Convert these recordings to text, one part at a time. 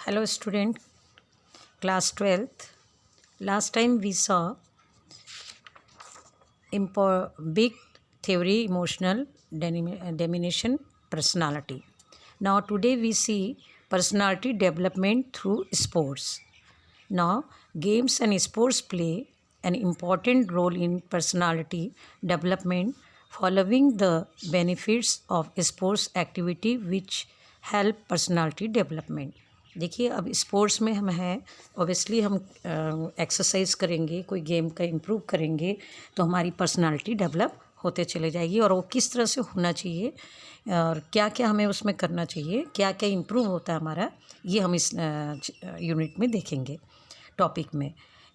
Hello student, class 12th. Last time we saw big theory emotional domination personality. Now today we see personality development through sports. Now games and sports play an important role in personality development following the benefits of sports activity which help personality development. देखिए अब sports में हम हैं, obviously हम exercise करेंगे, कोई game का improve करेंगे तो हमारी पर्सनालिटी डेवलप होते चले जाएगी। और वो किस तरह से होना चाहिए और क्या क्या हमें उसमें करना चाहिए, क्या क्या इम्प्रूव होता है हमारा, ये हम इस यूनिट में देखेंगे। टॉपिक में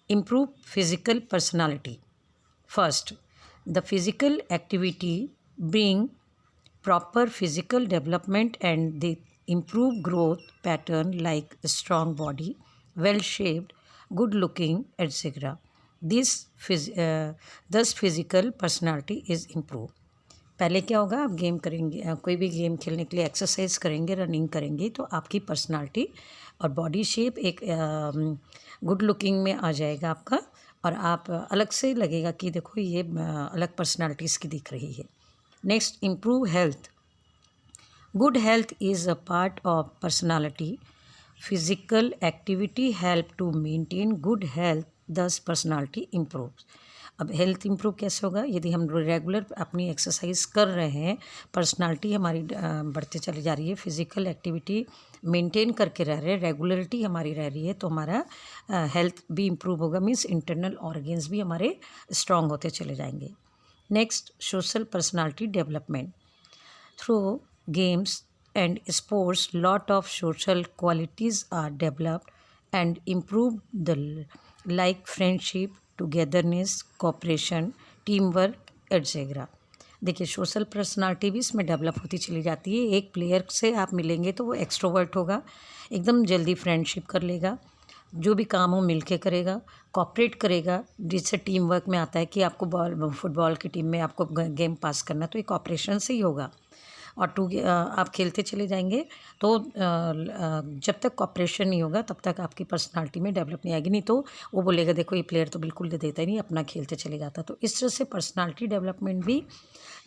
improve physical personality. First, the physical activity bring proper physical development and the improve growth pattern like a strong body, well shaped, good looking, etc. Thus physical personality is improved. पहले क्या होगा, आप game करेंगे, कोई भी game खेलने के लिए एक्सरसाइज करेंगे, रनिंग करेंगे तो आपकी पर्सनालिटी और बॉडी शेप एक गुड लुकिंग में आ जाएगा आपका, और आप अलग से लगेगा कि देखो ये अलग पर्सनालिटीज़ की दिख रही है। Next, improve health. Good health is a part of personality. Physical activity help to maintain good health, thus personality improve. अब हेल्थ इम्प्रूव कैसे होगा? यदि हम रेगुलर अपनी एक्सरसाइज कर रहे हैं, पर्सनालिटी हमारी बढ़ते चली जा रही है, फिजिकल एक्टिविटी मेंटेन करके रह रहे हैं, रेगुलरिटी हमारी रह रही है, तो हमारा हेल्थ भी इम्प्रूव होगा। मीन्स इंटरनल ऑर्गन्स भी हमारे स्ट्रॉन्ग होते चले जाएंगे। Next, social personality development. Through games and sports, lot of social qualities are developed and improved, like friendship, togetherness, cooperation, teamwork, etc. देखिए सोशल पर्सनालिटी भी इसमें डेवलप होती चली जाती है। एक प्लेयर से आप मिलेंगे तो वो एक्सट्रोवर्ट होगा, एकदम जल्दी फ्रेंडशिप कर लेगा, जो भी काम हो मिल के करेगा, कॉपरेट करेगा, जिससे टीम वर्क में आता है कि आपको फुटबॉल की टीम में आपको गेम पास करना, तो ये कॉपरेशन से ही होगा। और आप खेलते चले जाएंगे तो जब तक कॉपरेशन नहीं होगा तब तक आपकी पर्सनालिटी में डेवलप नहीं आएगी। नहीं तो वो बोलेगा देखो ये प्लेयर तो बिल्कुल दे देता ही नहीं, अपना खेलते चले जाता। तो इस तरह से पर्सनालिटी डेवलपमेंट भी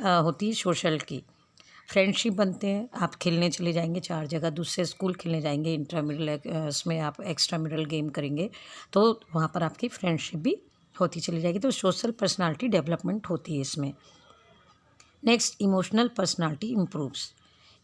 होती है सोशल की। फ्रेंडशिप बनते हैं, आप खेलने चले जाएंगे 4 जगह, दूसरे स्कूल खेलने जाएंगे, इंट्रामिडल उसमें आप एक्स्ट्रा मिडल गेम करेंगे तो वहाँ पर आपकी फ्रेंडशिप भी होती चली जाएगी। तो सोशल पर्सनालिटी डेवलपमेंट होती है इसमें। Next, emotional personality improves.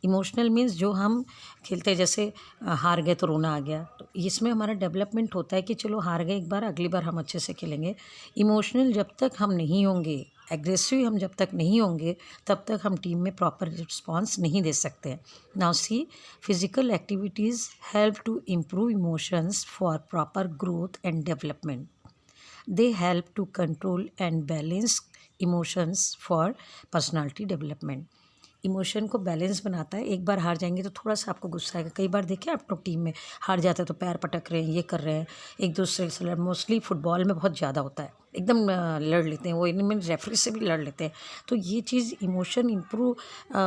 Emotional means जो हम खेलते हैं, जैसे हार गए तो रोना आ गया, तो इसमें हमारा डेवलपमेंट होता है कि चलो हार गए एक बार, अगली बार हम अच्छे से खेलेंगे। इमोशनल जब तक हम नहीं होंगे, एग्रेसिव हम जब तक नहीं होंगे, तब तक हम टीम में प्रॉपर रिस्पॉन्स नहीं दे सकते हैं। Now see, physical activities help to improve emotions for proper growth and development. They help to control and balance emotions for personality development. Emotion को बैलेंस बनाता है। एक बार हार जाएंगे तो थोड़ा सा आपको गुस्सा आएगा। कई बार देखिए आप लोग टीम में हार जाते हैं तो पैर पटक रहे हैं, ये कर रहे हैं, एक दूसरे से मोस्टली फुटबॉल में बहुत ज़्यादा होता है, एकदम लड़ लेते हैं, वो इनमें रेफरी से भी लड़ लेते हैं। तो ये चीज़ इमोशन इम्प्रूव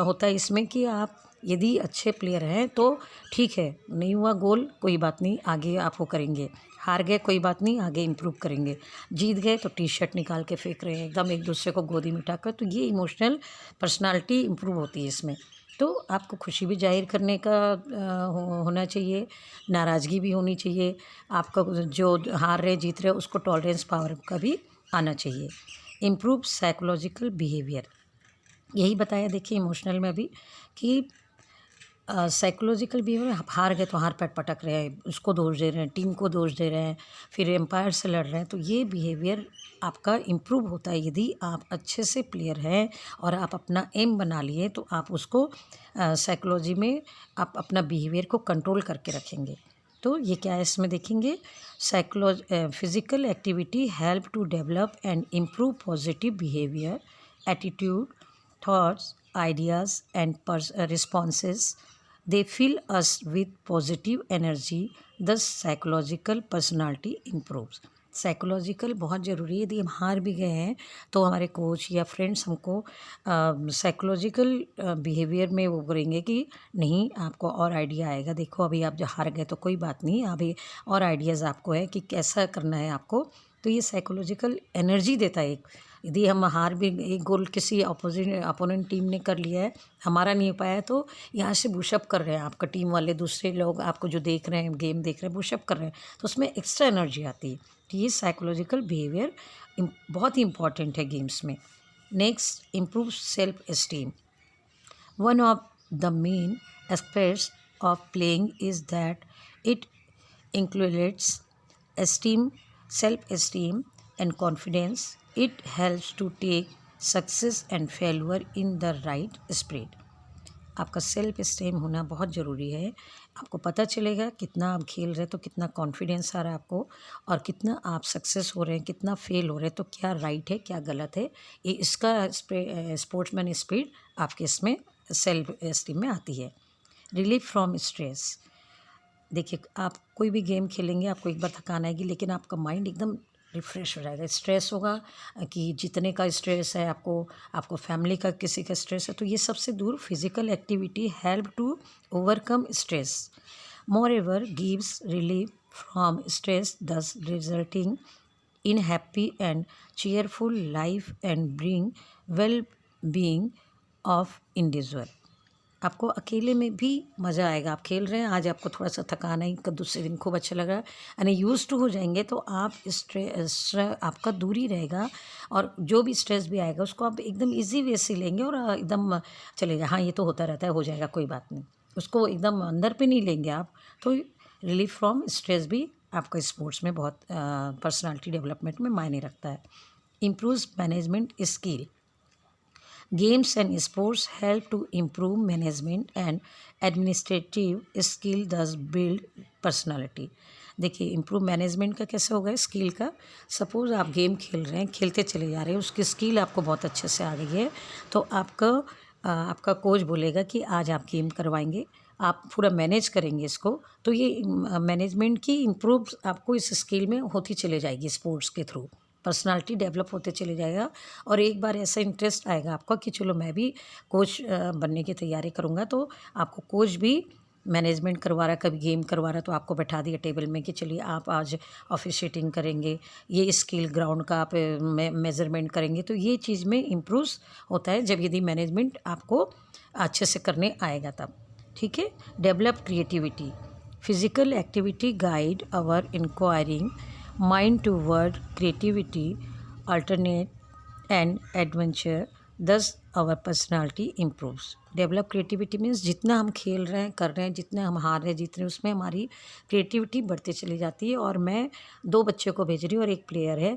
होता है इसमें कि आप यदि अच्छे प्लेयर हैं तो ठीक है, नहीं हुआ गोल कोई बात नहीं, आगे आप वो करेंगे, हार गए कोई बात नहीं, आगे इम्प्रूव करेंगे, जीत गए तो टी शर्ट निकाल के फेंक रहे हैं एकदम एक दूसरे को गोदी में उठाकर। तो ये इमोशनल पर्सनालिटी इम्प्रूव होती है इसमें। तो आपको खुशी भी जाहिर करने का होना चाहिए, नाराज़गी भी होनी चाहिए, आपका जो हार रहे जीत रहे उसको टॉलरेंस पावर का भी आना चाहिए। इम्प्रूव साइकोलॉजिकल बिहेवियर, यही बताया देखिए इमोशनल में भी कि साइकोलॉजिकल बिहेवियर, आप हार गए तो हार पैर पटक रहे हैं, उसको दोष दे रहे हैं, टीम को दोष दे रहे हैं, फिर एम्पायर से लड़ रहे हैं, तो ये बिहेवियर आपका इम्प्रूव होता है यदि आप अच्छे से प्लेयर हैं और आप अपना एम बना लिए तो आप उसको साइकोलॉजी में आप अपना बिहेवियर को कंट्रोल करके रखेंगे। तो ये क्या है इसमें देखेंगे, physical activity help to develop and improve positive behaviour, attitude, thoughts, ideas and responses. They fill us with positive energy, thus psychological personality improves. Psychological बहुत ज़रूरी है। यदि हम हार भी गए हैं तो हमारे कोच या फ्रेंड्स हमको साइकोलॉजिकल बिहेवियर में वो करेंगे कि नहीं, आपको और आइडिया आएगा, देखो अभी आप जो हार गए तो कोई बात नहीं, अभी और आइडियाज़ आपको है कि कैसा करना है आपको। तो ये साइकोलॉजिकल एनर्जी देता है एक। यदि हम हार भी, एक गोल किसी अपोनेंट टीम ने कर लिया है, हमारा नहीं हो पाया है, तो यहाँ से बुशअप कर रहे हैं आपका टीम वाले, दूसरे लोग आपको जो देख रहे हैं, गेम देख रहे हैं, बुशअप कर रहे हैं, तो उसमें एक्स्ट्रा एनर्जी आती है। तो ये साइकोलॉजिकल बिहेवियर बहुत ही इंपॉर्टेंट है गेम्स में। Next, improve self esteem. One of the main aspects of playing is that it includes esteem, self-esteem and confidence. It helps to take success and failure in the right spirit. आपका self esteem होना बहुत ज़रूरी है। आपको पता चलेगा कितना आप खेल रहे हैं तो कितना कॉन्फिडेंस आ रहा है आपको, और कितना आप सक्सेस हो रहे हैं, कितना फेल हो रहे हैं, तो क्या राइट है क्या गलत है, ये इसका स्पोर्ट्समैन स्पिरिट आपके इसमें सेल्फ एस्टीम में आती है। Relief from stress. देखिए, आप कोई भी गेम खेलेंगे, आपको एक बार थकान आएगी, लेकिन आपका माइंड एकदम रिफ़्रेश हो जाएगा। स्ट्रेस होगा कि जितने का स्ट्रेस है आपको फैमिली का किसी का स्ट्रेस है, तो ये सबसे दूर physical activity help to overcome stress. Moreover gives relief from stress, thus resulting in happy and cheerful life and bring well being of individual. आपको अकेले में भी मज़ा आएगा। आप खेल रहे हैं, आज आपको थोड़ा सा थकान आई, दूसरे दिन खूब अच्छा लगा, यानी यूज़ टू हो जाएंगे, तो आप स्ट्रेस आपका दूर ही रहेगा, और जो भी स्ट्रेस भी आएगा उसको आप एकदम इजी वे से लेंगे और एकदम चलेगा, हाँ ये तो होता रहता है, हो जाएगा, कोई बात नहीं, उसको एकदम अंदर पे नहीं लेंगे आप। तो रिलीफ फ्रॉम स्ट्रेस भी आपका स्पोर्ट्स में बहुत पर्सनालिटी डेवलपमेंट में मायने रखता है। Improves management skill. Games and sports help to improve management and administrative skill, thus build personality. देखिए, इम्प्रूव मैनेजमेंट का कैसे होगा, स्किल का। सपोज़ आप गेम खेल रहे हैं, खेलते चले जा रहे हैं, उसकी स्किल आपको बहुत अच्छे से आ गई है, तो आपका कोच बोलेगा कि आज आप गेम करवाएंगे, आप पूरा मैनेज करेंगे इसको, तो ये मैनेजमेंट की इम्प्रूव आपको इस स्किल में होती चली जाएगी। स्पोर्ट्स के थ्रू पर्सनालिटी डेवलप होते चले जाएगा, और एक बार ऐसा इंटरेस्ट आएगा आपका कि चलो मैं भी कोच बनने की तैयारी करूँगा, तो आपको कोच भी मैनेजमेंट करवा रहा है, कभी गेम करवा रहा है, तो आपको बैठा दिया टेबल में कि चलिए आप आज ऑफिशिएटिंग करेंगे, ये स्किल ग्राउंड का आप मेजरमेंट करेंगे, तो ये चीज़ में इम्प्रूव होता है जब यदि मैनेजमेंट आपको अच्छे से करने आएगा तब। ठीक है। Develop creativity. Physical activity guide our inquiring mind toward creativity, alternate and adventure, thus our personality improves. Develop creativity means जितना हम खेल रहे हैं, कर रहे हैं, जितना हम हार रहे हैं, जीत रहे हैं, उसमें हमारी क्रिएटिविटी बढ़ती चली जाती है। और मैं 2 बच्चों को भेज रही हूँ और एक प्लेयर है,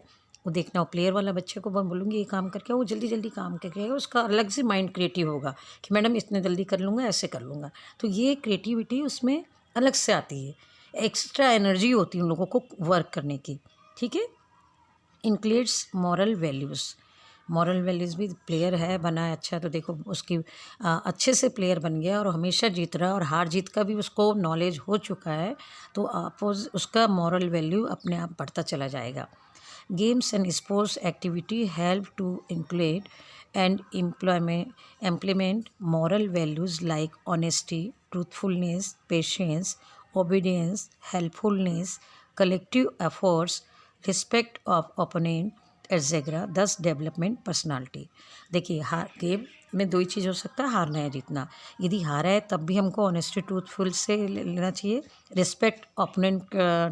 वो देखना, वो प्लेयर वाला बच्चे को मैं बोलूँगी ये काम करके, वो जल्दी जल्दी काम करके, उसका अलग से माइंड क्रिएटिव होगा कि मैडम इतने जल्दी कर लूँगा, ऐसे कर लूँगा, तो ये क्रिएटिविटी उसमें अलग से आती है, एक्स्ट्रा एनर्जी होती है उन लोगों को वर्क करने की। ठीक है। Includes moral values. Moral values भी, प्लेयर है बना है अच्छा, तो देखो उसकी अच्छे से प्लेयर बन गया और हमेशा जीत रहा है, और हार जीत का भी उसको नॉलेज हो चुका है, तो उसका मॉरल वैल्यू अपने आप बढ़ता चला जाएगा। Games and sports activity help to include and implement moral values like honesty, truthfulness, patience, obedience, helpfulness, collective efforts, respect of opponent, etcetera, दस डेवलपमेंट पर्सनालिटी। देखिए, हार गेम में 2 ही चीज़ हो सकता है, हारना या जीतना। यदि हारा है तब भी हमको ऑनेस्टी ट्रूथफुल से लेना चाहिए, रिस्पेक्ट ओपोनेंट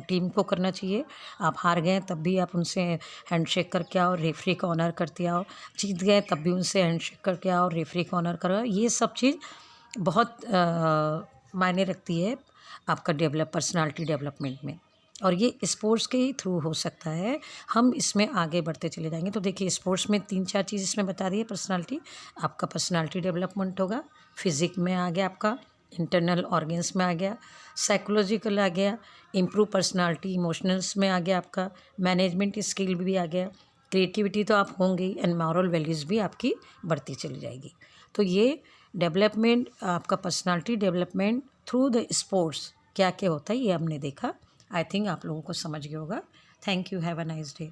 टीम को करना चाहिए। आप हार गए तब भी आप उनसे हैंडशेक करके आओ, रेफरी का ऑनर करते आओ, जीत गए तब भी उनसे हैंडशेक करके आओ, रेफरी का ऑनर करो। ये सब चीज़ बहुत मायने रखती है आपका पर्सनालिटी डेवलपमेंट में, और ये स्पोर्ट्स के ही थ्रू हो सकता है। हम इसमें आगे बढ़ते चले जाएंगे। तो देखिए, स्पोर्ट्स में 3-4 चीज़ इसमें बता दी है। पर्सनालिटी, आपका पर्सनालिटी डेवलपमेंट होगा, फिजिक में आ गया, आपका इंटरनल ऑर्गन्स में आ गया, साइकोलॉजिकल आ गया, इम्प्रूव पर्सनालिटी, इमोशनल्स में आ गया, आपका मैनेजमेंट स्किल भी आ गया, क्रिएटिविटी तो आप होंगे, एंड मॉरल वैल्यूज़ भी आपकी बढ़ती चली जाएगी। तो ये डेवलपमेंट, आपका personality development through the sports क्या क्या होता है, ये हमने देखा। आई थिंक आप लोगों को समझ गया होगा। Thank you, have a nice day.